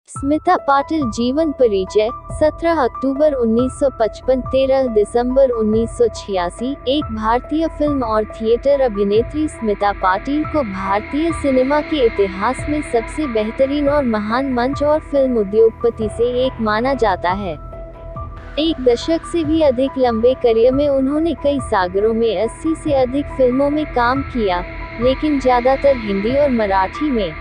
स्मिता पाटिल जीवन परिचय 17 अक्टूबर 1955 13 दिसंबर 1986। एक भारतीय फिल्म और थिएटर अभिनेत्री स्मिता पाटिल को भारतीय सिनेमा के इतिहास में सबसे बेहतरीन और महान मंच और फिल्म उद्योगपति से एक माना जाता है। एक दशक से भी अधिक लंबे करियर में उन्होंने कई सागरों में 80 से अधिक फिल्मों में काम किया, लेकिन ज्यादातर हिंदी और मराठी में।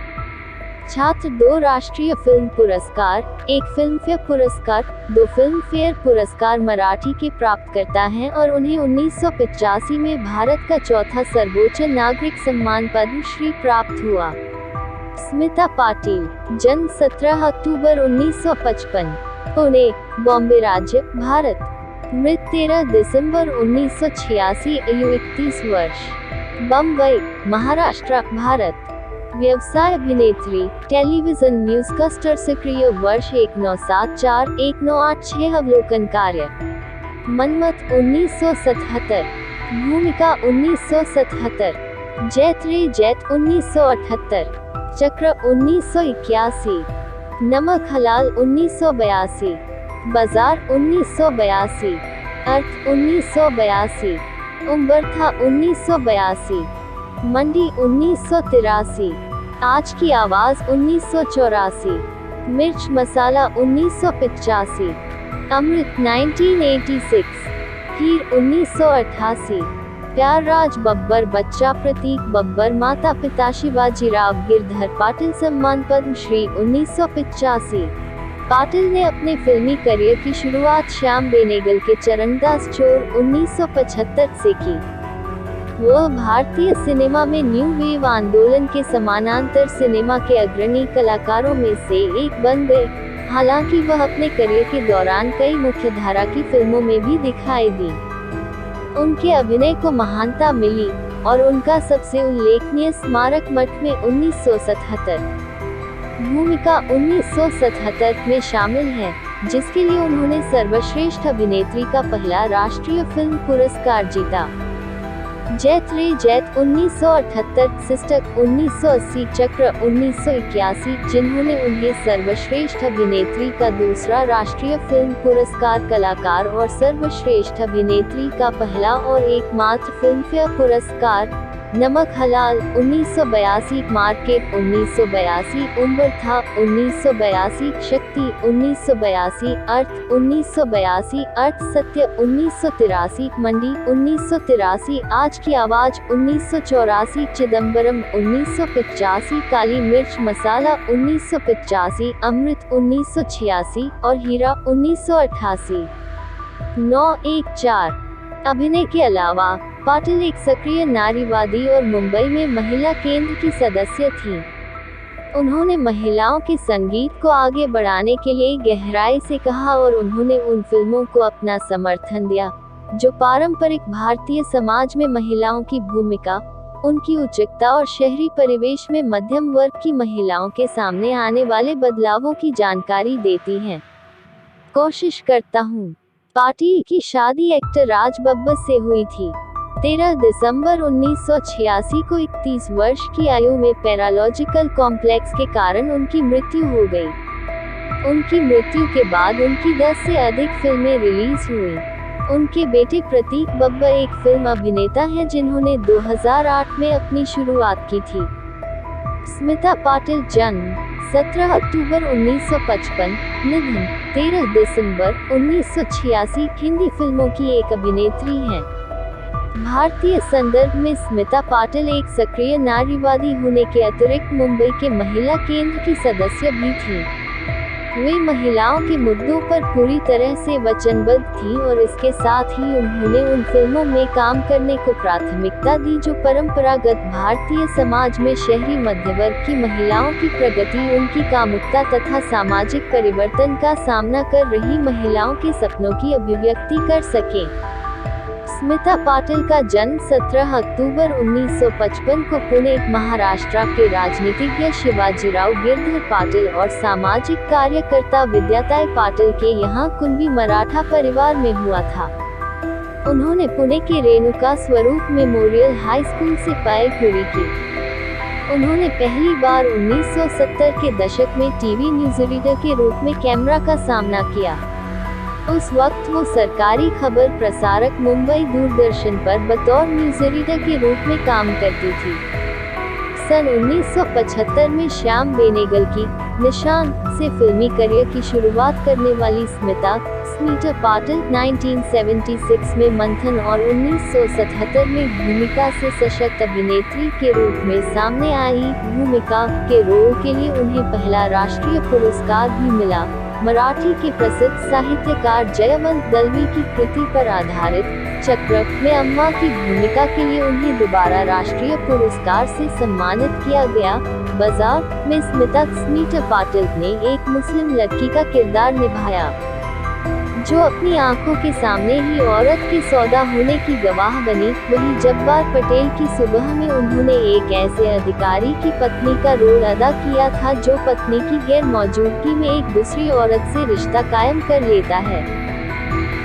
छात्र 2 राष्ट्रीय फिल्म पुरस्कार, 1 फिल्मफेयर पुरस्कार, 2 फिल्मफेयर पुरस्कार मराठी के प्राप्तकर्ता हैं और उन्हें 1985 में भारत का चौथा सर्वोच्च नागरिक सम्मान पद्म श्री प्राप्त हुआ। स्मिता पाटिल, जन्म 17 अक्टूबर 1955, पुणे, बॉम्बे राज्य, भारत। मृत्यु 13 दिसंबर 1986, आयु 31 वर्ष, बम्बई, महाराष्ट्र, भारत। व्यवसाय अभिनेत्री, टेलीविजन न्यूज़कास्टर। सक्रिय वर्ष 1974-1986। अवलोकन कार्य, मनमत 1977, भूमिका 1977, जैत रे जैत 1978, चक्र 1981, नमक हलाल 1982, बाजार 1982, अर्थ 1982, उम्बरथा 1982, मंडी 1983, आज की आवाज 1984, मिर्च मसाला 1985, अमृत 1986, हीर 1988, प्यार राज बब्बर बच्चा प्रतीक बब्बर माता पिता शिवाजीराव गिरधर पाटिल सम्मान पद्म श्री 1985। पाटिल ने अपने फिल्मी करियर की शुरुआत श्याम बेनेगल के चरणदास चोर 1975 से की। वह भारतीय सिनेमा में न्यू वेव आंदोलन के समानांतर सिनेमा के अग्रणी कलाकारों में से एक बन गए। हालांकि वह अपने करियर के दौरान कई मुख्यधारा की फिल्मों में भी दिखाई दी। उनके अभिनय को महानता मिली और उनका सबसे उल्लेखनीय स्मारक मठ में 1977 भूमिका 1977 में शामिल है, जिसके लिए उन्होंने सर्वश्रेष्ठ अभिनेत्री का पहला राष्ट्रीय फिल्म पुरस्कार जीता। जैत रे जैत 1978, सिस्टर 1980, चक्र 1981, जिन्होंने उन्हें सर्वश्रेष्ठ अभिनेत्री का दूसरा राष्ट्रीय फिल्म पुरस्कार, कलाकार और सर्वश्रेष्ठ अभिनेत्री का पहला और एकमात्र फिल्मफेयर पुरस्कार। नमक हलाल 1982, मार्केट 1982, उम्बरथा 1982, शक्ति 1982, अर्थ 1982, अर्थ सत्य 1983, मंडी 1983, आज की आवाज 1984, चिदम्बरम 1985, काली मिर्च मसाला 1985, अमृत 1986 और हीरा 1988। 914। अभिनय के अलावा पाटिल एक सक्रिय नारीवादी और मुंबई में महिला केंद्र की सदस्य थी। उन्होंने महिलाओं के संगीत को आगे बढ़ाने के लिए गहराई से कहा और उन्होंने उन फिल्मों को अपना समर्थन दिया जो पारंपरिक भारतीय समाज में महिलाओं की भूमिका, उनकी उच्चता और शहरी परिवेश में मध्यम वर्ग की महिलाओं के सामने आने वाले बदलावों की जानकारी देती हैं। कोशिश करता हूँ। पाटिल की शादी एक्टर राज बब्बर से हुई थी। 13 दिसंबर 1986 को 31 वर्ष की आयु में पैरालॉजिकल कॉम्प्लेक्स के कारण उनकी मृत्यु हो गई। उनकी मृत्यु के बाद उनकी 10 से अधिक फिल्में रिलीज हुई। उनके बेटे प्रतीक बब्बर एक फिल्म अभिनेता हैं जिन्होंने 2008 में अपनी शुरुआत की थी। स्मिता पाटिल, जन्म 17 अक्टूबर 1955, निधन 13 दिसंबर 1986, हिंदी फिल्मों की एक अभिनेत्री हैं। भारतीय संदर्भ में स्मिता पाटिल एक सक्रिय नारीवादी होने के अतिरिक्त मुंबई के महिला केंद्र की सदस्य भी थी। वे महिलाओं के मुद्दों पर पूरी तरह से वचनबद्ध थी और इसके साथ ही उन्होंने उन फिल्मों में काम करने को प्राथमिकता दी जो परंपरागत भारतीय समाज में शहरी मध्यवर्ग की महिलाओं की प्रगति, उनकी कामुकता तथा सामाजिक परिवर्तन का सामना कर रही महिलाओं के सपनों की अभिव्यक्ति कर सकें। स्मिता पाटिल का जन्म 17 अक्टूबर 1955 को पुणे, महाराष्ट्र के राजनीतिज्ञ शिवाजीराव गिरधर पाटिल और सामाजिक कार्यकर्ता विद्याताई पाटिल के यहाँ कुणबी मराठा परिवार में हुआ था। उन्होंने पुणे के रेणुका स्वरूप मेमोरियल हाई स्कूल से पढ़ाई पूरी की। उन्होंने पहली बार 1970 के दशक में टीवी न्यूज़ रीडर के रूप में कैमरा का सामना किया। उस वक्त वो सरकारी खबर प्रसारक मुंबई दूरदर्शन पर बतौर न्यूज़ रीडर के रूप में काम करती थी। सन 1975 में श्याम बेनेगल की निशान से फिल्मी करियर की शुरुआत करने वाली स्मिता पाटिल 1976 में मंथन और 1977 में भूमिका से सशक्त अभिनेत्री के रूप में सामने आई। भूमिका के रोल के लिए उन्हें पहला राष्ट्रीय पुरस्कार भी मिला। मराठी के प्रसिद्ध साहित्यकार जयवंत दलवी की कृति पर आधारित चक्र में अम्मा की भूमिका के लिए उन्हें दोबारा राष्ट्रीय पुरस्कार से सम्मानित किया गया। बाजार में स्मिता पाटिल ने एक मुस्लिम लड़की का किरदार निभाया जो अपनी आंखों के सामने ही औरत के सौदा होने की गवाह बनी। वहीं जब्बार पटेल की सुबह में उन्होंने एक ऐसे अधिकारी की पत्नी का रोल अदा किया था जो पत्नी की गैर मौजूदगी में एक दूसरी औरत से रिश्ता कायम कर लेता है।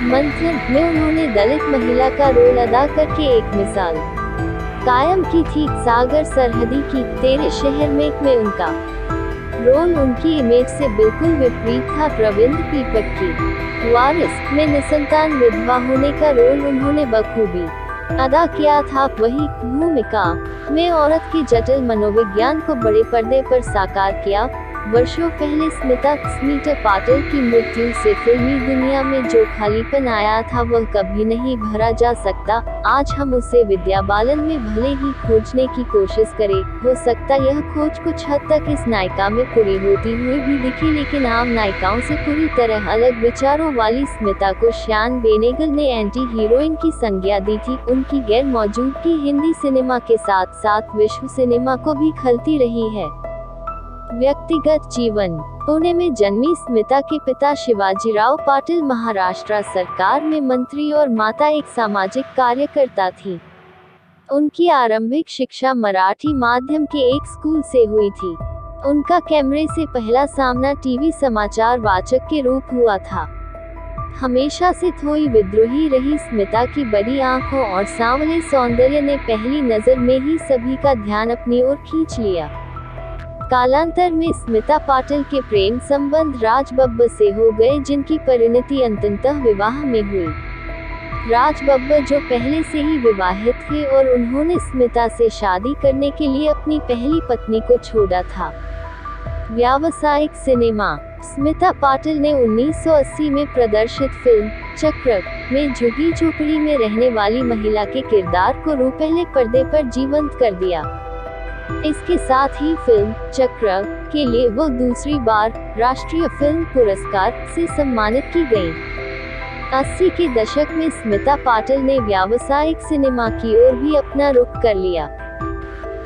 मंथन में उन्होंने दलित महिला का रोल अदा करके एक मिसाल कायम की थी। सागर सरहदी की तेरे शहर में उनका रोल उनकी इमेज से बिल्कुल विपरीत था। प्रविंद पीपक की वारिस में निसंतान विधवा होने का रोल उन्होंने बखूबी अदा किया था। वही भूमिका में औरत के जटिल मनोविज्ञान को बड़े पर्दे पर साकार किया। वर्षों पहले स्मिता पाटिल की मृत्यु से फिल्मी दुनिया में जो खालीपन आया था वह कभी नहीं भरा जा सकता। आज हम उसे विद्या बालन में भले ही खोजने की कोशिश करें, हो सकता यह खोज कुछ हद तक इस नायिका में पूरी होती हुई भी दिखी, लेकिन आम नायिकाओं से पूरी तरह अलग विचारों वाली स्मिता को श्याम बेनेगल ने एंटी हीरोइन की संज्ञा दी थी। उनकी गैर मौजूदगी हिंदी सिनेमा के साथ साथ विश्व सिनेमा को भी खलती रही है। व्यक्तिगत जीवन। पुणे में जन्मी स्मिता के पिता शिवाजीराव पाटिल महाराष्ट्र सरकार में मंत्री और माता एक सामाजिक कार्यकर्ता थी। उनकी आरंभिक शिक्षा मराठी माध्यम के एक स्कूल से हुई थी। उनका कैमरे से पहला सामना टीवी समाचार वाचक के रूप हुआ था। हमेशा से थोड़ी विद्रोही रही स्मिता की बड़ी आंखों और सांवले सौंदर्य ने पहली नजर में ही सभी का ध्यान अपनी ओर खींच लिया। कालांतर में स्मिता पाटिल के प्रेम संबंध राज बब्बर से हो गए, जिनकी परिणति अंततः विवाह में हुई। राज बब्बर जो पहले से ही विवाहित थे और उन्होंने स्मिता से शादी करने के लिए अपनी पहली पत्नी को छोड़ा था। व्यावसायिक सिनेमा। स्मिता पाटिल ने 1980 में प्रदर्शित फिल्म चक्र में झुग्गी झोपड़ी में रहने वाली महिला के किरदार को रूपहले पर्दे पर जीवंत कर दिया। इसके साथ ही फिल्म चक्र के लिए वो दूसरी बार राष्ट्रीय फिल्म पुरस्कार से सम्मानित की गई। 80 के दशक में स्मिता पाटिल ने व्यावसायिक सिनेमा की ओर भी अपना रुख कर लिया।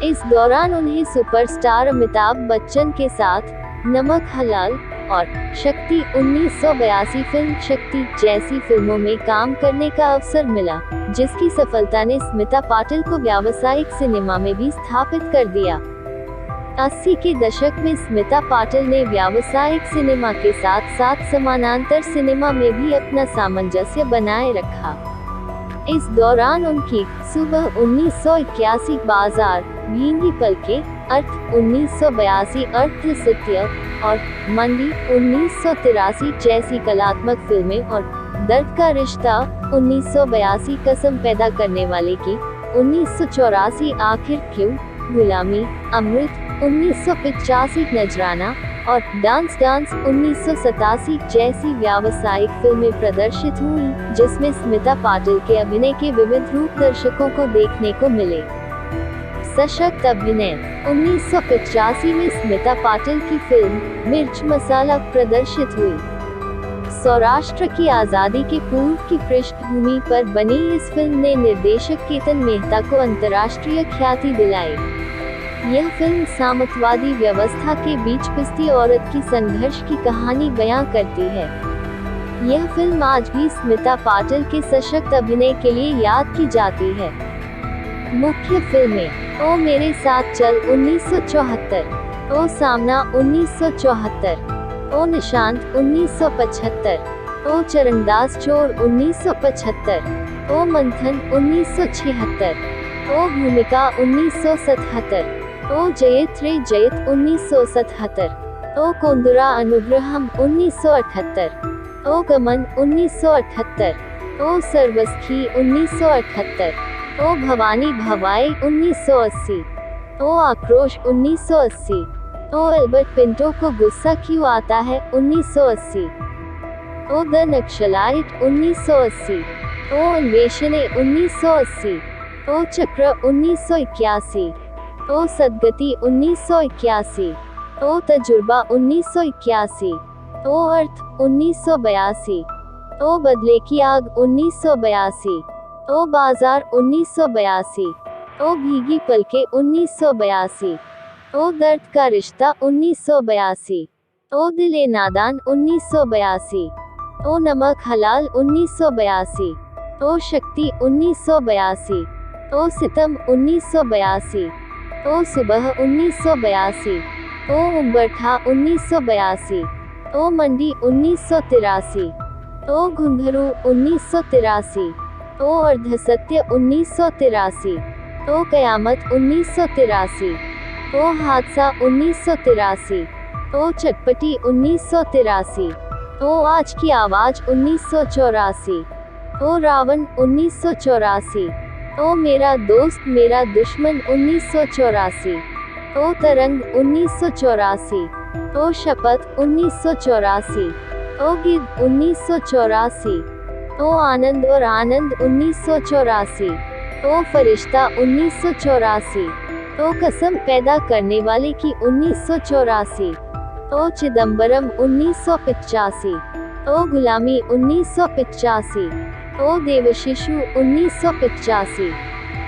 इस दौरान उन्हें सुपरस्टार अमिताभ बच्चन के साथ नमक हलाल और शक्ति 1982 फिल्म शक्ति जैसी फिल्मों में काम करने का अवसर मिला, जिसकी सफलता ने स्मिता पाटिल को व्यावसायिक सिनेमा में भी स्थापित कर दिया। 80 के दशक में स्मिता पाटिल ने व्यावसायिक सिनेमा के साथ साथ समानांतर सिनेमा में भी अपना सामंजस्य बनाए रखा। इस दौरान उनकी सुबह 1981 बाजार, भींगी पलके, अर्थ 1982, अर्थ सत्य और मंडी 1983 जैसी कलात्मक फिल्में और दर्द का रिश्ता 1982, कसम पैदा करने वाले की 1984, आखिर क्यों, गुलामी, अमृत 1985, नजराना और डांस 1987 जैसी व्यावसायिक फिल्में प्रदर्शित हुई, जिसमें स्मिता पाटिल के अभिनय के विविध रूप दर्शकों को देखने को मिले। सशक्त अभिनय। 1985 में स्मिता पाटिल की फिल्म मिर्च मसाला प्रदर्शित हुई। सौराष्ट्र की आजादी के पूर्व की पृष्ठभूमि पर बनी इस फिल्म ने निर्देशक केतन मेहता को अंतर्राष्ट्रीय ख्याति दिलाई। यह फिल्म सामंतवादी व्यवस्था के बीच पिसती औरत की संघर्ष की कहानी बयां करती है। यह फिल्म आज भी स्मिता पाटिल के सशक्त अभिनय के लिए याद की जाती है। मुख्य फिल्में: ओ मेरे साथ चल 1974, ओ सामना 1974, ओ निशांत 1975, ओ चरणदास चोर 1975, ओ मंथन 1976, ओ भूमिका 1977, ओ जयत रे जयत 1977, ओ कोंदुरा अनुग्रहम 1978, ओ गमन 1978, ओ सर्वस्खी 1978, ओ भवानी भवाई 1980, ओ आक्रोश 1980, ओ अल्बर्ट पिंटो को गुस्सा क्यों आता है 1980, ओ द नक्सलाइट 1980, ओ अन्वेषणे 1980, ओ चक्र 1981, ओ सदगति 1981, ओ तजुर्बा 1981, ओ अर्थ 1982, ओ बदले की आग 1982, ओ बाजार 1982, ओ भीगी पलके 1982, ओ दर्द का रिश्ता 1982, ओ दिले नादान 1982, ओ नमक हलाल 1982, ओ शक्ति 1982, ओ सितम 1982, ओ सुबह 1982, ओ उम्बरठा 1982, ओ मंडी 1983, ओ घुंघरू 1983, ओ अर्धसत्य 1983, ओ कयामत 1983, ओ हादसा 1983, ओ चटपटी 1983, ओ आज की आवाज 1984, ओ रावण 1984, ओ मेरा दोस्त मेरा दुश्मन 1984, ओ तरंग 1984, ओ शपथ 1984, ओ गिद्ध 1984, ओ आनंद और आनंद 1984, ओ फरिश्ता 1984, ओ कसम पैदा करने वाले की 1984, ओ चिदम्बरम 1985, ओ गुलामी 1985, ओ देवशिशु 1985,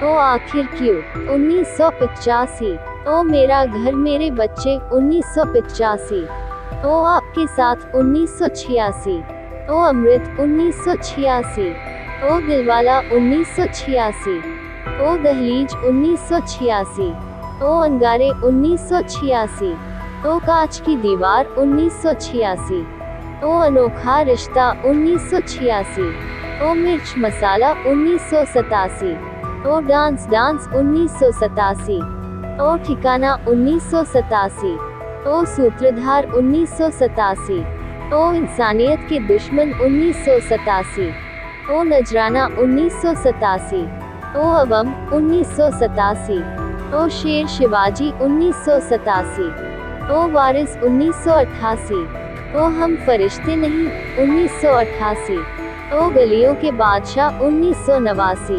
ओ आखिर क्यों 1985, ओ मेरा घर मेरे बच्चे 1985, ओ आपके साथ 1986, ओ अमृत 1986, ओ दिलवाला 1986, ओ दहलीज 1986, ओ अंगारे 1986, ओ कांच की दीवार 1986, ओ अनोखा रिश्ता 1986, ओ मिर्च मसाला 1987, ओ डांस डांस 1987, ओ ठिकाना 1987, ओ सूत्रधार 1987, ओ इंसानियत के दुश्मन 1987, ओ नजराना 1987, ओ अवम 1987, ओ शेर शिवाजी 1987, ओ वारिस 1988, ओ हम फरिश्ते नहीं 1988, ओ गलियों के बादशाह 1989,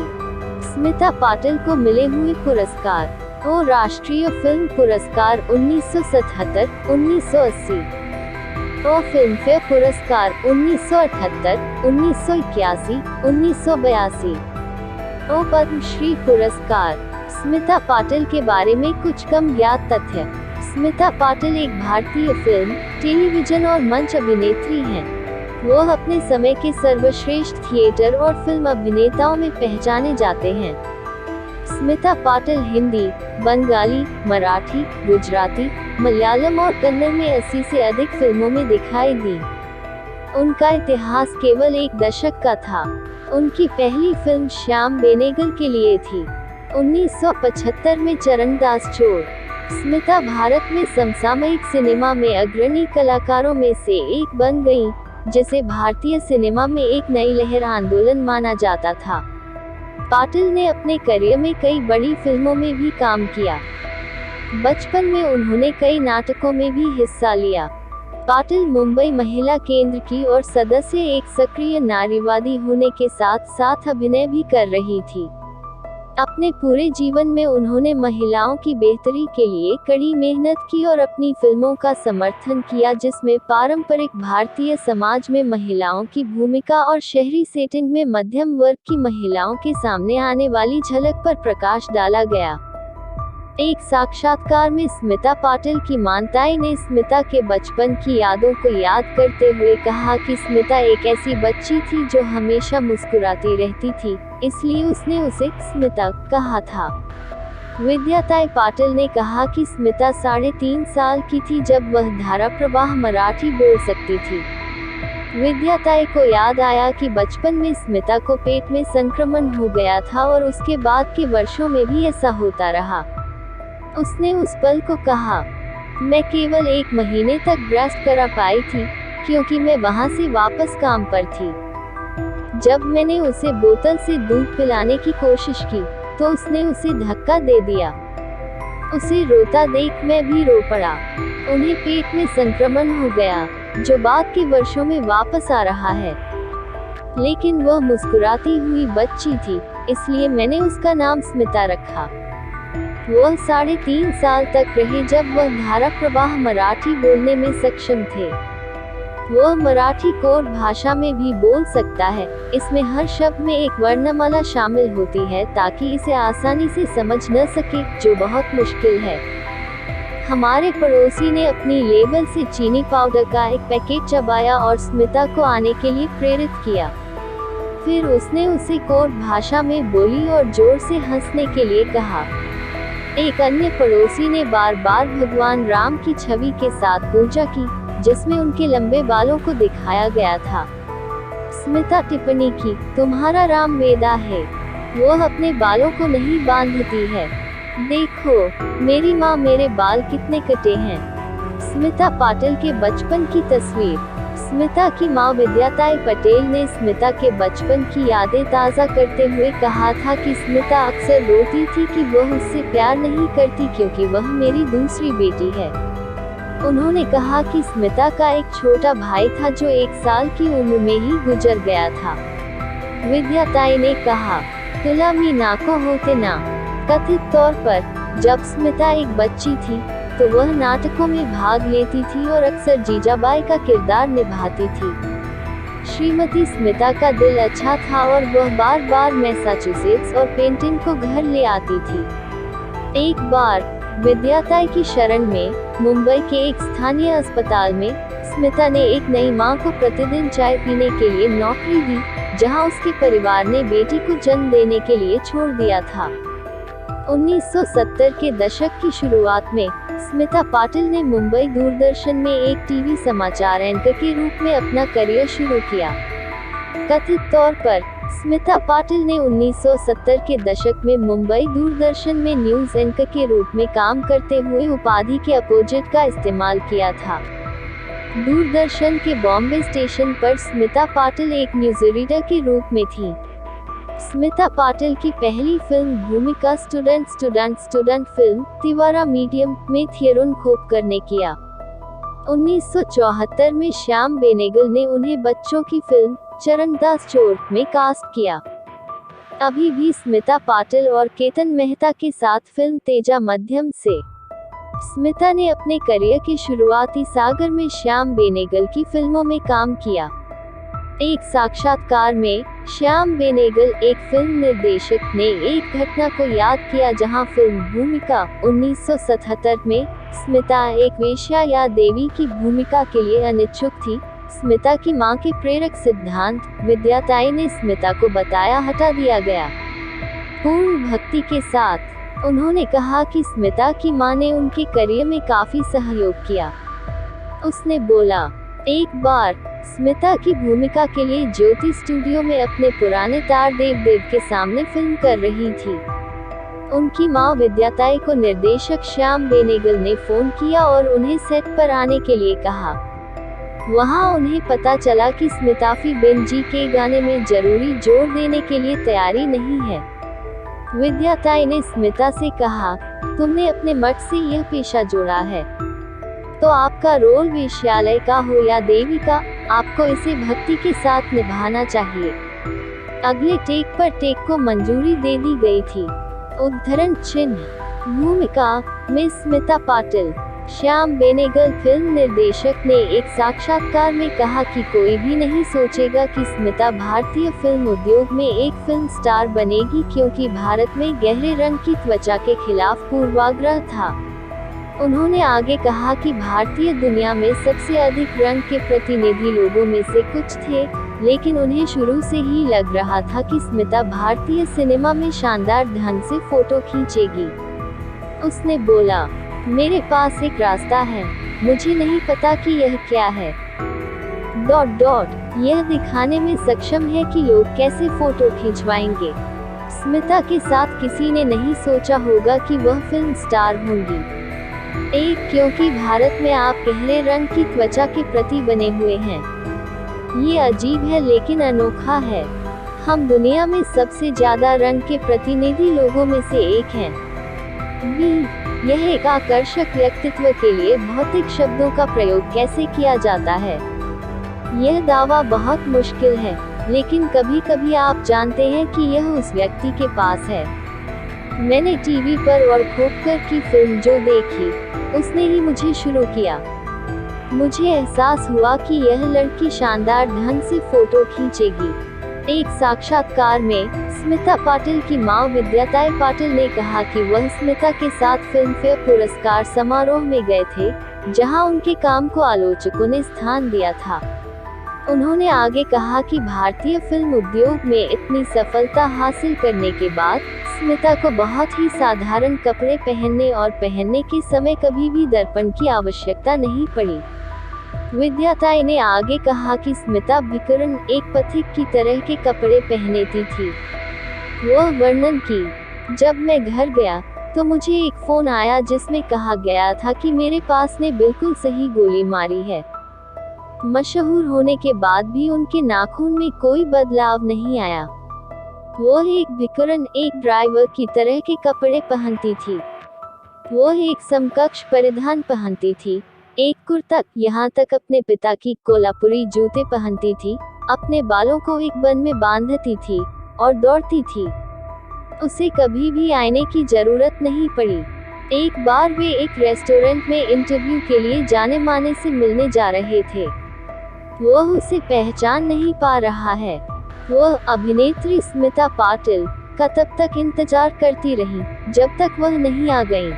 स्मिता पाटिल को मिले हुए पुरस्कार, ओ राष्ट्रीय फिल्म पुरस्कार 1977, 1980, ओ फिल्मफेयर पुरस्कार 1978, 1981, 1982, ओ पद्मश्री पुरस्कार। स्मिता पाटिल के बारे में कुछ कम ज्ञात तथ्य। स्मिता पाटिल एक भारतीय फिल्म, टेलीविजन और मंच अभिनेत्री हैं। वो अपने समय के सर्वश्रेष्ठ थिएटर और फिल्म अभिनेताओं में पहचाने जाते हैं। स्मिता पाटिल हिंदी, बंगाली, मराठी, गुजराती, मलयालम और कन्नड़ में 80 से अधिक फिल्मों में दिखाई दी। उनका इतिहास केवल एक दशक का था। उनकी पहली फिल्म श्याम बेनेगल के लिए थी। 1975 में चरणदास चोर। स्मिता भारत में समसामयिक सिनेमा में अग्रणी कलाकारों में से एक बन गईं, जिसे भारतीय सिनेमा में एक नई लहर आंदोलन माना जाता था। पाटिल ने अपने करियर में कई बड़ी फिल्मों में भी काम किया। बचपन में उन्होंने कई नाटकों में भी हिस्सा लिया। पाटिल मुंबई महिला केंद्र की और सदस्य एक सक्रिय नारीवादी होने के साथ साथ अभिनय भी कर रही थी। अपने पूरे जीवन में उन्होंने महिलाओं की बेहतरी के लिए कड़ी मेहनत की और अपनी फिल्मों का समर्थन किया, जिसमें पारंपरिक भारतीय समाज में महिलाओं की भूमिका और शहरी सेटिंग में मध्यम वर्ग की महिलाओं के सामने आने वाली झलक पर प्रकाश डाला गया। एक साक्षात्कार में स्मिता पाटिल की माताएं ने स्मिता के बचपन की यादों को याद करते हुए कहा कि स्मिता एक ऐसी बच्ची थी जो हमेशा मुस्कुराती रहती थी, इसलिए उसने उसे स्मिता कहा था। विद्याताई पाटिल ने कहा कि स्मिता 3.5 साल की थी जब वह धारा प्रवाह मराठी बोल सकती थी। विद्याताई को याद आया कि बचपन में स्मिता को पेट में संक्रमण हो गया था और उसके बाद के वर्षों में भी ऐसा होता रहा। उसने उस पल को कहा, मैं केवल 1 महीने तक ब्रेस्ट करा पाई थी, क्योंकि मैं वहां से वापस काम पर थी। जब मैंने उसे बोतल से दूध पिलाने की कोशिश की, तो उसने उसे धक्का दे दिया। उसे रोता देख मैं भी रो पड़ा। उन्हें पेट में संक्रमण हो गया, जो बाद के वर्षों में वापस आ रहा है। लेकिन वह मुस्कुराती हुई बच्ची थी, इसलिए मैंने उसका नाम स्मिता रखा। वह 3.5 साल तक रहे जब वह धारा प्रवाह मराठी बोलने में सक्षम थे। वह मराठी कोड भाषा में भी बोल सकता है। इसमें हर शब्द में एक वर्णमाला शामिल होती है ताकि इसे आसानी से समझ न सके, जो बहुत मुश्किल है। हमारे पड़ोसी ने अपनी लेबल से चीनी पाउडर का एक पैकेट चबाया और स्मिता को आने के लिए प्रेरित किया। फिर उसने उसे कोड भाषा में बोली और जोर से हंसने के लिए कहा। एक अन्य पड़ोसी ने बार बार भगवान राम की छवि के साथ पूजा की, जिसमें उनके लंबे बालों को दिखाया गया था। स्मिता टिप्पणी की, तुम्हारा राम वेदा है, वह अपने बालों को नहीं बांधती है। देखो मेरी माँ मेरे बाल कितने कटे हैं। स्मिता पाटिल के बचपन की तस्वीर। स्मिता की माँ विद्याताई पटेल ने स्मिता के बचपन की यादें ताज़ा करते हुए कहा था कि स्मिता अक्सर रोती थी कि वह उससे प्यार नहीं करती क्योंकि वह मेरी दूसरी बेटी है। उन्होंने कहा कि स्मिता का एक छोटा भाई था जो 1 साल की उम्र में ही गुजर गया था। विद्याताई ने कहा, तुला मी नाको होते ना। कथित तौर पर जब स्मिता एक बच्ची थी तो वह नाटकों में भाग लेती थी और अक्सर जीजाबाई का किरदार निभाती थी। श्रीमती स्मिता का दिल अच्छा था और वह बार बार मैसाचुसेट्स और पेंटिंग को घर ले आती थी। एक बार विद्याताई की शरण में मुंबई के एक स्थानीय अस्पताल में स्मिता ने एक नई मां को प्रतिदिन चाय पीने के लिए नौकरी दी, जहां उसके परिवार ने बेटी को जन्म देने के लिए छोड़ दिया था। 1970 के दशक की शुरुआत में स्मिता पाटिल ने मुंबई दूरदर्शन में एक टीवी समाचार एंकर के रूप में अपना करियर शुरू किया। कथित तौर पर स्मिता पाटिल ने 1970 के दशक में मुंबई दूरदर्शन में न्यूज एंकर के रूप में काम करते हुए उपाधि के अपोजिट का इस्तेमाल किया था। दूरदर्शन के बॉम्बे स्टेशन पर स्मिता पाटिल एक न्यूज रीडर के रूप में थी। स्मिता पाटिल की पहली फिल्म भूमिका स्टूडेंट फिल्म तिवारा मीडियम में थियरुन खोपकर ने किया। 1974 में श्याम बेनेगल ने उन्हें बच्चों की फिल्म चरणदास चोर में कास्ट किया। अभी भी स्मिता पाटिल और केतन मेहता के साथ फिल्म तेजा मध्यम से स्मिता ने अपने करियर के शुरुआती सागर में श्याम बेनेगल की फिल्मों में काम किया। एक साक्षात्कार में श्याम बेनेगल, एक फिल्म निर्देशक, ने एक घटना को याद किया जहां फिल्म भूमिका 1977 में स्मिता एक वेश्या या देवी की भूमिका के लिए अनिच्छुक थी। स्मिता की मां के प्रेरक सिद्धांत विद्याताई ने स्मिता को बताया हटा दिया गया। पूर्ण भक्ति के साथ उन्होंने कहा कि स्मिता की मां ने उनके करियर में काफी सहयोग किया। उसने बोला, एक बार स्मिता की भूमिका के लिए ज्योति स्टूडियो में अपने पुराने तार देव के सामने फिल्म कर रही थी। उनकी मां विद्याताई को निर्देशक श्याम बेनेगल ने फोन किया और उन्हें सेट पर आने के लिए कहा। वहां उन्हें पता चला कि स्मिताफी बेन जी के गाने में जरूरी जोर देने के लिए तैयारी नहीं है। विद्याताई ने स्मिता से कहा, तुमने अपने मठ से यह पेशा जोड़ा है, तो आपका रोल वेश्यालय का हो या देवी का, आपको इसे भक्ति के साथ निभाना चाहिए। अगले टेक पर टेक को मंजूरी दे दी गई थी। उद्धरण चिन्ह भूमिका मिस स्मिता पाटिल। श्याम बेनेगल फिल्म निर्देशक ने एक साक्षात्कार में कहा कि कोई भी नहीं सोचेगा कि स्मिता भारतीय फिल्म उद्योग में एक फिल्म स्टार बनेगी क्योंकि भारत में गहरे रंग की त्वचा के खिलाफ पूर्वाग्रह था। उन्होंने आगे कहा कि भारतीय दुनिया में सबसे अधिक रंग के प्रतिनिधि लोगों में से कुछ थे, लेकिन उन्हें शुरू से ही लग रहा था कि स्मिता भारतीय सिनेमा में शानदार ढंग से फोटो खींचेगी। उसने बोला, मेरे पास एक रास्ता है, मुझे नहीं पता कि यह क्या है। यह दिखाने में सक्षम है कि लोग कैसे फोटो खिंचवाएंगे। स्मिता के साथ किसी ने नहीं सोचा होगा कि वह फिल्म स्टार होंगी। एक, क्योंकि भारत में आप गहरे रंग की त्वचा के प्रति बने हुए हैं। ये अजीब है लेकिन अनोखा है। हम दुनिया में सबसे ज्यादा रंग के प्रतिनिधि लोगों में से एक हैं। बी, यह एक आकर्षक व्यक्तित्व के लिए भौतिक शब्दों का प्रयोग कैसे किया जाता है। यह दावा बहुत मुश्किल है, लेकिन कभी कभी आप जानते हैं कि यह उस व्यक्ति के पास है। मैंने टीवी पर और खोपकर की फिल्म जो देखी, उसने ही मुझे शुरू किया। मुझे एहसास हुआ कि यह लड़की शानदार ढंग से फोटो खींचेगी। एक साक्षात्कार में स्मिता पाटिल की मां विद्याताई पाटिल ने कहा कि वह स्मिता के साथ फिल्मफेयर पुरस्कार समारोह में गए थे, जहां उनके काम को आलोचकों ने स्थान दिया था। उन्होंने आगे कहा कि भारतीय फिल्म उद्योग में इतनी सफलता हासिल करने के बाद स्मिता को बहुत ही साधारण कपड़े पहनने और पहनने के समय कभी भी दर्पण की आवश्यकता नहीं पड़ी। विद्याताई ने आगे कहा कि स्मिता विकर्ण एक पथिक की तरह के कपड़े पहनती थी। वह वर्णन की, जब मैं घर गया तो मुझे एक फोन आया जिसमें कहा गया था कि मेरे पास ने बिल्कुल सही गोली मारी है। मशहूर होने के बाद भी उनके नाखून में कोई बदलाव नहीं आया। वह एक विकर्ण एक ड्राइवर की तरह के कपड़े पहनती थी। वह एक समकक्ष परिधान पहनती थी, एक कुर्ता, यहाँ तक अपने पिता की कोल्हापुरी जूते पहनती थी, अपने बालों को एक बन में बांधती थी और दौड़ती थी। उसे कभी भी आईने की जरूरत नहीं पड़ी। एक बार वे एक रेस्टोरेंट में इंटरव्यू के लिए जाने माने से मिलने जा रहे थे। वह उसे पहचान नहीं पा रहा है। वह अभिनेत्री स्मिता पाटिल का तब तक इंतजार करती रही जब तक वह नहीं आ गई।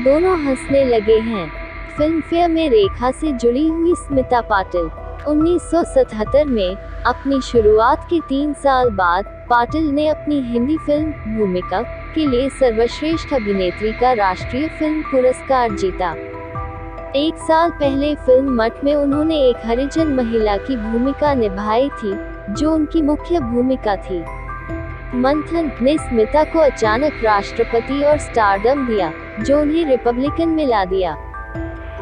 दोनों हंसने लगे हैं। फिल्मफेयर में रेखा से जुड़ी हुई स्मिता पाटिल 1977 में अपनी शुरुआत के 3 साल बाद पाटिल ने अपनी हिंदी फिल्म भूमिका के लिए सर्वश्रेष्ठ अभिनेत्री का राष्ट्रीय फिल्म पुरस्कार जीता। 1 साल पहले फिल्म मठ में उन्होंने एक हरिजन महिला की भूमिका निभाई थी, जो उनकी मुख्य भूमिका थी। मंथन ने स्मिता को अचानक राष्ट्रपति और स्टारडम दिया, जो उन्हें रिपब्लिकन में ला दिया।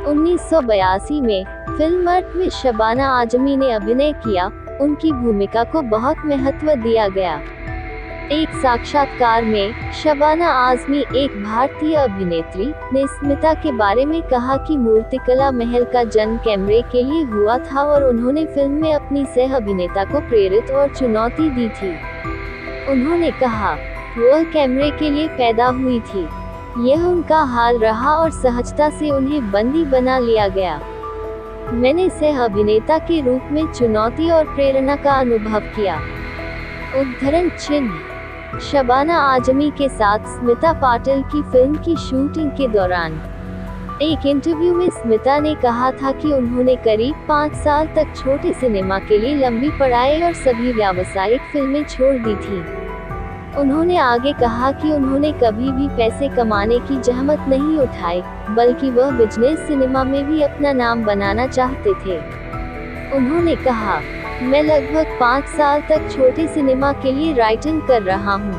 1982 में फिल्म मठ में शबाना आजमी ने अभिनय किया, उनकी भूमिका को बहुत महत्व दिया गया। एक साक्षात्कार में शबाना आजमी, एक भारतीय अभिनेत्री, ने स्मिता के बारे में कहा कि मूर्तिकला महल का जन्म कैमरे के लिए हुआ था और उन्होंने फिल्म में अपनी सह अभिनेता को प्रेरित और चुनौती दी थी। उन्होंने कहा, वह कैमरे के लिए पैदा हुई थी। यह उनका हाल रहा और सहजता से उन्हें बंदी बना लिया गया। मैंने सह अभिनेता के रूप में चुनौती और प्रेरणा का अनुभव किया। उद्धरण चिन्ह। शबाना आजमी के साथ स्मिता पाटिल की फिल्म की शूटिंग के दौरान एक इंटरव्यू में स्मिता ने कहा था कि उन्होंने करीब 5 साल तक छोटे सिनेमा के लिए लंबी पढ़ाई और सभी व्यावसायिक फिल्में छोड़ दी थी। उन्होंने आगे कहा कि उन्होंने कभी भी पैसे कमाने की जहमत नहीं उठाई, बल्कि वह बिजनेस सिनेमा में भी अपना नाम बनाना चाहते थे। उन्होंने कहा, मैं लगभग 5 साल तक छोटे सिनेमा के लिए राइटिंग कर रहा हूँ।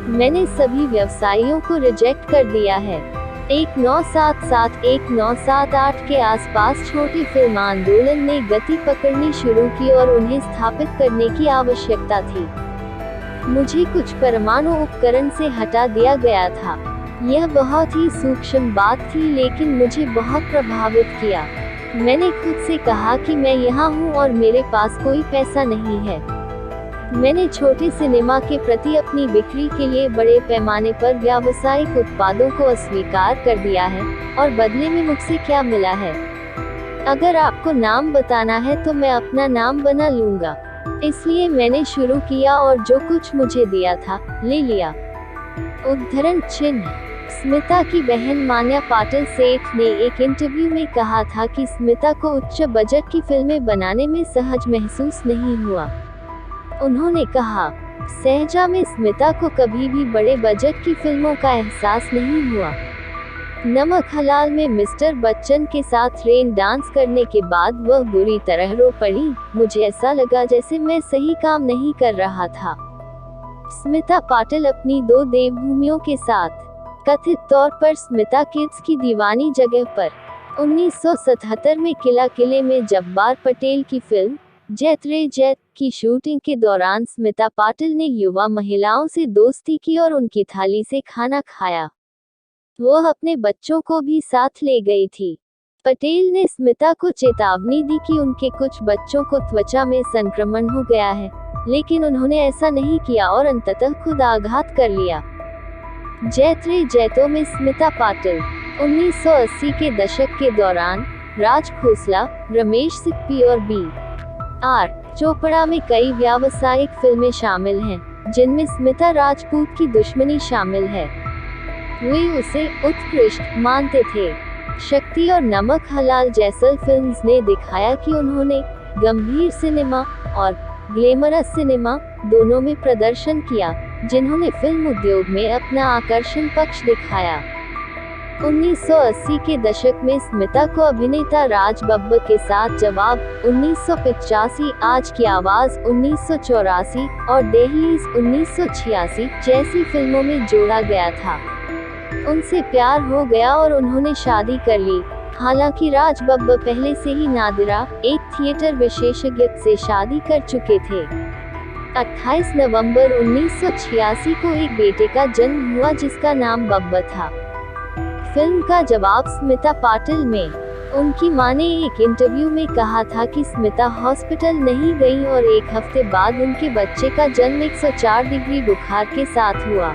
मैंने सभी व्यवसायियों को रिजेक्ट कर दिया है। 1977-1978 के आसपास छोटे फिल्म आंदोलन ने गति पकड़नी शुरू की और उन्हें स्थापित करने की आवश्यकता थी। मुझे कुछ परमाणु उपकरण से हटा दिया गया था। यह बहुत ही सूक्ष्म बात थी, लेकिन मुझे बहुत प्रभावित किया। मैंने खुद से कहा कि मैं यहाँ हूँ और मेरे पास कोई पैसा नहीं है। मैंने छोटे सिनेमा के प्रति अपनी बिक्री के लिए बड़े पैमाने पर व्यावसायिक उत्पादों को अस्वीकार कर दिया है, और बदले में मुझसे क्या मिला है। अगर आपको नाम बताना है तो मैं अपना नाम बना लूंगा। इसलिए मैंने शुरू किया और जो कुछ मुझे दिया था, ले लिया। उद्धरण चिन्ह। स्मिता की बहन मान्या पाटिल सेठ ने एक इंटरव्यू में कहा था कि स्मिता को उच्च बजट की फिल्में बनाने में सहज महसूस नहीं हुआ। उन्होंने कहा, सहजा में स्मिता को कभी भी बड़े बजट की फिल्मों का एहसास नहीं हुआ। नमक हलाल में मिस्टर बच्चन के साथ रेन डांस करने के बाद वह बुरी तरह रो पड़ी। मुझे ऐसा लगा जैसे मैं सही काम नहीं कर रहा था। स्मिता पाटिल अपनी 2 देवभूमियों के साथ। कथित तौर पर स्मिता किड्स की दीवानी जगह पर 1977 में किले में जब्बार पटेल की फिल्म जैत रे जैत की शूटिंग के दौरान स्मिता पाटिल ने युवा महिलाओं से दोस्ती की और उनकी थाली से खाना खाया। वो अपने बच्चों को भी साथ ले गई थी। पटेल ने स्मिता को चेतावनी दी कि उनके कुछ बच्चों को त्वचा में संक्रमण हो गया है, लेकिन उन्होंने ऐसा नहीं किया और अंततः खुद आघात कर लिया। जैत रे जैतो में स्मिता पाटिल 1980 के दशक के दौरान राज खोसला, रमेश सिप्पी और बी.आर. चोपड़ा में कई व्यावसायिक फिल्में शामिल हैं, जिनमें स्मिता राजपूत की दुश्मनी शामिल है। वे उसे उत्कृष्ट मानते थे। शक्ति और नमक हलाल जैसल फिल्म्स ने दिखाया कि उन्होंने गंभीर सिनेमा और ग्लैमरस सिनेमा दोनों में प्रदर्शन किया, जिन्होंने फिल्म उद्योग में अपना आकर्षण पक्ष दिखाया। 1980 के दशक में स्मिता को अभिनेता राज बब्बर के साथ जवाब 1985, आज की आवाज 1984 और दहलीज 1986 जैसी फिल्मों में जोड़ा गया था। उनसे प्यार हो गया और उन्होंने शादी कर ली। हालांकि राज बब्बर पहले से ही नादिरा, एक थिएटर विशेषज्ञ से शादी कर चुके थे। 28 नवंबर 1986 को एक बेटे का जन्म हुआ जिसका नाम बब्बर था। फिल्म का जवाब स्मिता पाटिल में। उनकी मां ने एक इंटरव्यू में कहा था कि स्मिता हॉस्पिटल नहीं गई और एक हफ्ते बाद उनके बच्चे का जन्म 104 डिग्री बुखार के साथ हुआ।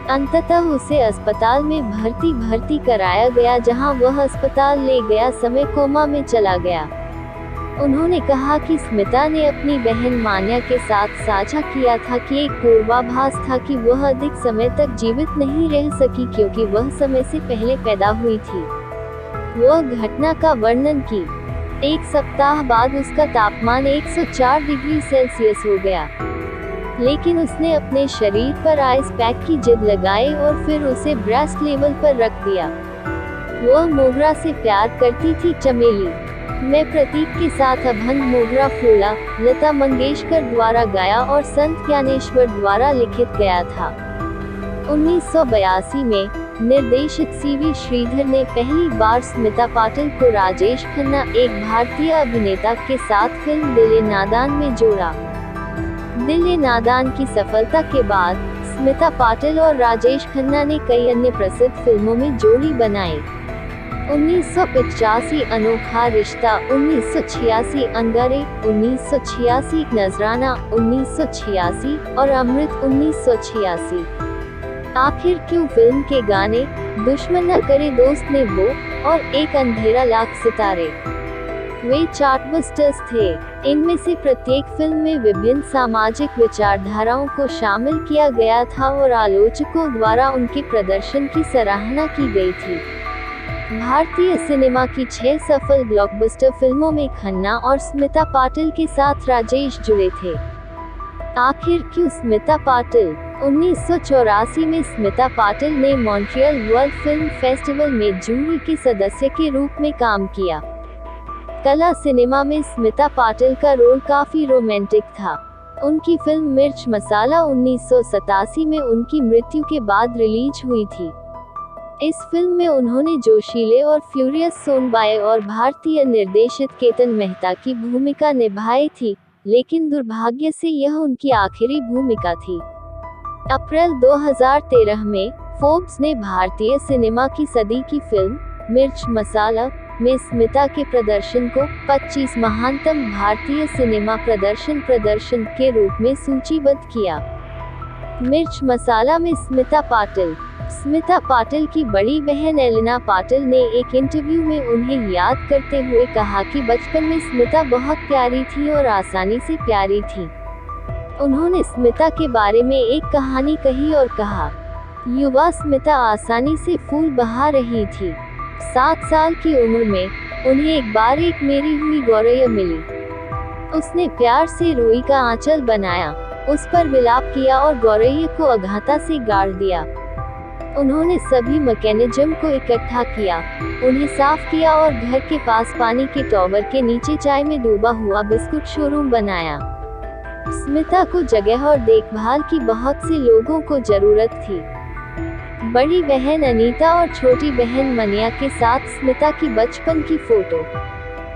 अंततः उसे अस्पताल में भर्ती कराया गया, जहां वह अस्पताल ले गया समय कोमा में चला गया। उन्होंने कहा कि स्मिता ने अपनी बहन मान्या के साथ साझा किया था कि एक पूर्वाभास था कि वह अधिक समय तक जीवित नहीं रह सकी क्योंकि वह समय से पहले पैदा हुई थी। वह घटना का वर्णन की। एक सप्ताह बाद उसका तापमान 104 डिग्री सेल्सियस हो गया, लेकिन उसने अपने शरीर पर आइस पैक की जिद लगाई और फिर उसे ब्रेस्ट लेवल पर रख दिया। वह मोगरा से प्यार करती थी। चमेली मैं प्रतीक के साथ अभंग मोगरा फूला लता मंगेशकर द्वारा गाया और संत ज्ञानेश्वर द्वारा लिखित गया था। 1982 में निर्देशित सीवी श्रीधर ने पहली बार स्मिता पाटिल को राजेश खन्ना, एक भारतीय अभिनेता के साथ फिल्म दिल ए नादान में जोड़ा। दिल ए नादान की सफलता के बाद स्मिता पाटिल और राजेश खन्ना ने कई अन्य प्रसिद्ध फिल्मों में जोड़ी बनाई। 1985 अनोखा रिश्ता, 1986 अंगारे, 1986 नजराना, 1986 और अमृत 1986। आखिर क्यों फिल्म के गाने दुश्मन न करे दोस्त ने वो और एक अंधेरा लाख सितारे वे चार्टबस्टर्स थे। इनमें से प्रत्येक फिल्म में विभिन्न सामाजिक विचारधाराओं को शामिल किया गया था और आलोचकों द्वारा उनके प्रदर्शन की सराहना की गई थी। भारतीय सिनेमा की 6 सफल ब्लॉकबस्टर फिल्मों में खन्ना और स्मिता पाटिल के साथ राजेश जुड़े थे। आखिर क्यों स्मिता पाटिल? 1984 में स्मिता पाटिल ने मॉन्ट्रियल वर्ल्ड फिल्म फेस्टिवल में जूरी के सदस्य के रूप में काम किया। कला सिनेमा में स्मिता पाटिल का रोल काफी रोमांटिक था। उनकी फिल्म मिर्च मसाला 1987 में उनकी मृत्यु के बाद रिलीज हुई थी। इस फिल्म में उन्होंने जोशीले और फ्यूरियस सोनबाई और भारतीय निर्देशित केतन मेहता की भूमिका निभाई थी, लेकिन दुर्भाग्य से यह उनकी आखिरी भूमिका थी। अप्रैल 2013 में फोर्ब्स ने भारतीय सिनेमा की सदी की फिल्म मिर्च मसाला में स्मिता के प्रदर्शन को 25 महानतम भारतीय सिनेमा प्रदर्शन के रूप में सूचीबद्ध किया। मिर्च मसाला में स्मिता पाटिल की बड़ी बहन एलिना पाटिल ने एक इंटरव्यू में उन्हें याद करते हुए कहा कि बचपन में स्मिता बहुत प्यारी थी और आसानी से प्यारी थी। उन्होंने स्मिता के बारे में एक कहानी कही और कहा, युवा स्मिता आसानी से फूल बहा रही थी। 7 साल की उम्र में उन्हें एक बार एक मेरी हुई गौरैया मिली। उसने प्यार से रुई का आंचल बनाया, उस पर विलाप किया और गौरैया को अघाता से गाड़ दिया। उन्होंने सभी मैकेनिज्म को इकट्ठा किया, उन्हें साफ किया और घर के पास पानी के टॉवर के नीचे चाय में डूबा हुआ बिस्कुट शोरूम बनाया। स्मिता को जगह और देखभाल की बहुत से लोगों को जरूरत थी। बड़ी बहन अनीता और छोटी बहन मनिया के साथ स्मिता की बचपन की फोटो।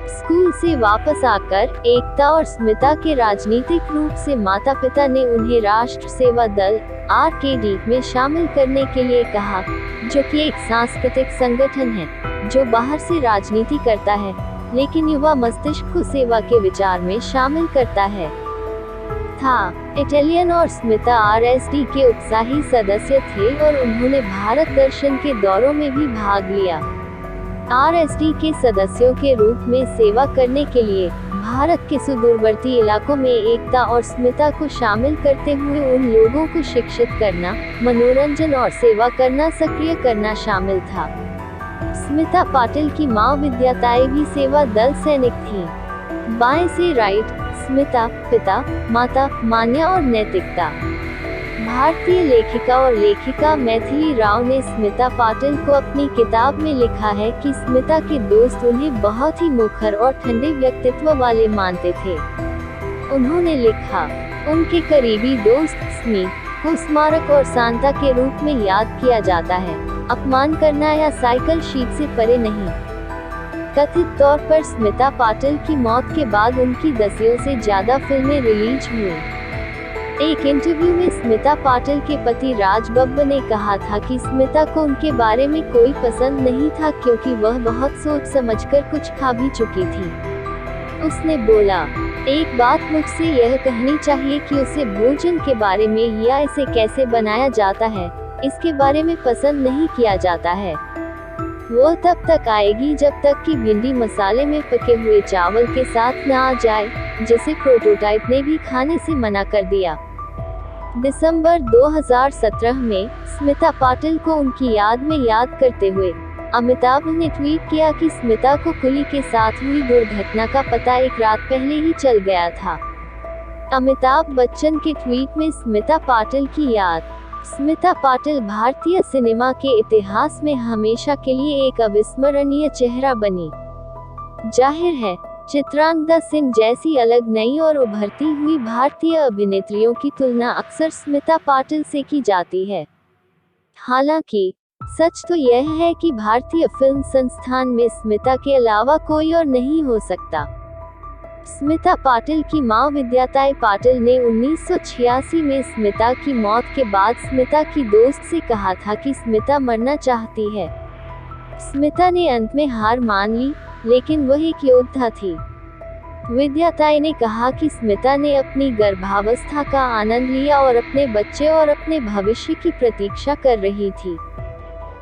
स्कूल से वापस आकर एकता और स्मिता के राजनीतिक रूप से माता पिता ने उन्हें राष्ट्र सेवा दल (RKD) में शामिल करने के लिए कहा, जो कि एक सांस्कृतिक संगठन है जो बाहर से राजनीति करता है लेकिन युवा मस्तिष्क को सेवा के विचार में शामिल करता है था। इटालियन और स्मिता RSD के उत्साही सदस्य थे और उन्होंने भारत दर्शन के दौरों में भी भाग लिया। RSD के सदस्यों के रूप में सेवा करने के लिए भारत के सुदूरवर्ती इलाकों में एकता और स्मिता को शामिल करते हुए उन लोगों को शिक्षित करना, मनोरंजन और सेवा करना सक्रिय करना शामिल था। स्मिता पाटिल की माँ विद्याताई भी सेवा दल सैनिक थी। बाएं से राइट, स्मिता, पिता, माता, मान्या और नैतिकता। भारतीय लेखिका और लेखिका मैथिली राव ने स्मिता पाटिल को अपनी किताब में लिखा है कि स्मिता के दोस्त उन्हें बहुत ही मुखर और ठंडे व्यक्तित्व वाले मानते थे। उन्होंने लिखा, उनके करीबी दोस्त स्मी को स्मारक और सांता के रूप में याद किया जाता है, अपमान करना या साइकिल शीट से परे नहीं। कथित तौर पर स्मिता पाटिल की मौत के बाद उनकी 10 से ज्यादा फिल्में रिलीज हुई। एक इंटरव्यू में स्मिता पाटिल के पति राज बब्बर ने कहा था कि स्मिता को उनके बारे में कोई पसंद नहीं था क्योंकि वह बहुत सोच समझकर कुछ खा भी चुकी थी। उसने बोला, एक बात मुझसे यह कहनी चाहिए कि उसे भोजन के बारे में या इसे कैसे बनाया जाता है, इसके बारे में पसंद नहीं किया जाता है। वो तब तक आएगी जब तक कि भिंडी मसाले में पके हुए चावल के साथ न आ जाए, जिसे प्रोटोटाइप ने भी खाने से मना कर दिया। दिसंबर 2017 में स्मिता पाटिल को उनकी याद में याद करते हुए अमिताभ ने ट्वीट किया कि स्मिता को कुली के साथ हुई दुर्घटना का पता एक रात पहले ही चल गया था। अमिताभ बच्चन के ट्वीट में स्मिता पाटिल की याद। स्मिता पाटिल भारतीय सिनेमा के इतिहास में हमेशा के लिए एक अविस्मरणीय चेहरा बनी। जाहिर है, चित्रांगदा सिंह जैसी अलग नई और उभरती हुई भारतीय अभिनेत्रियों की तुलना अक्सर स्मिता पाटिल से की जाती है। हालांकि सच तो यह है कि भारतीय फिल्म संस्थान में स्मिता के अलावा कोई और नहीं हो सकता। स्मिता पाटिल की मां विद्याताई पाटिल ने 1986 में स्मिता की मौत के बाद स्मिता की दोस्त से कहा था कि स्मिता मरना चाहती है। स्मिता ने अंत में हार मान ली, लेकिन वह एक योद्धा थी। विद्याताई ने कहा कि स्मिता ने अपनी गर्भावस्था का आनंद लिया और अपने बच्चे और अपने भविष्य की प्रतीक्षा कर रही थी।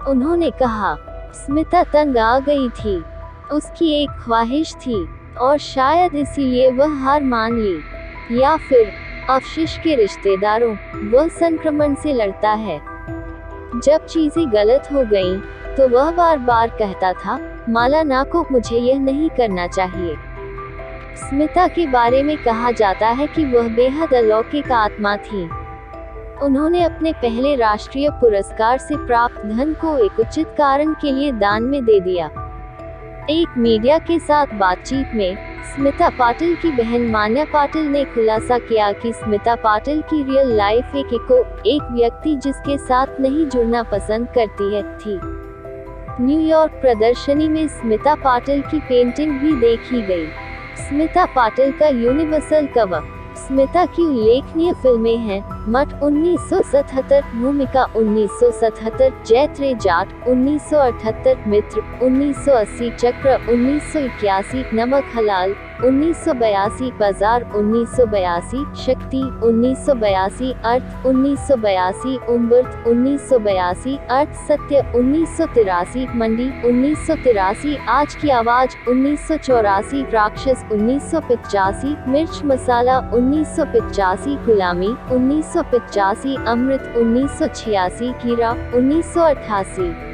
उन्होंने कहा, स्मिता तंग आ गई थी, उसकी एक ख्वाहिश थी और शायद इसीलिए वह हार मान ली। या फिर अवशिष्ट के रिश्तेदारों, वह संक्रमण से लड़ता है। जब चीजें गलत हो गईं, तो वह बार बार कहता था, मालाना को मुझे यह नहीं करना चाहिए। स्मिता के बारे में कहा जाता है कि वह बेहद अलौकिक आत्मा थी। उन्होंने अपने पहले राष्ट्रीय पुरस्कार से प्राप्त धन को एक उचित कारण के लिए दान में दे दिया। एक मीडिया के साथ बातचीत में स्मिता पाटिल की बहन मान्या पाटिल ने खुलासा किया कि स्मिता पाटिल की रियल लाइफ एक व्यक्ति जिसके साथ नहीं जुड़ना पसंद करती है थी। न्यूयॉर्क प्रदर्शनी में स्मिता पाटिल की पेंटिंग भी देखी गई। स्मिता पाटिल का यूनिवर्सल कवर। स्मिता की उल्लेखनीय फिल्में हैं मठ 1977, भूमिका 1977, जैत रे जाट 1978, मित्र 1980, चक्र 1981, नमक हलाल 1982, बाजार 1982, शक्ति 1982, अर्थ 1982, उम्बर्त 1982, अर्थ सत्य 1983, मंडी 1983, आज की आवाज 1984, राक्षस 1985, मिर्च मसाला 1985, गुलामी 1985, अमृत 1986, कीरा 1988।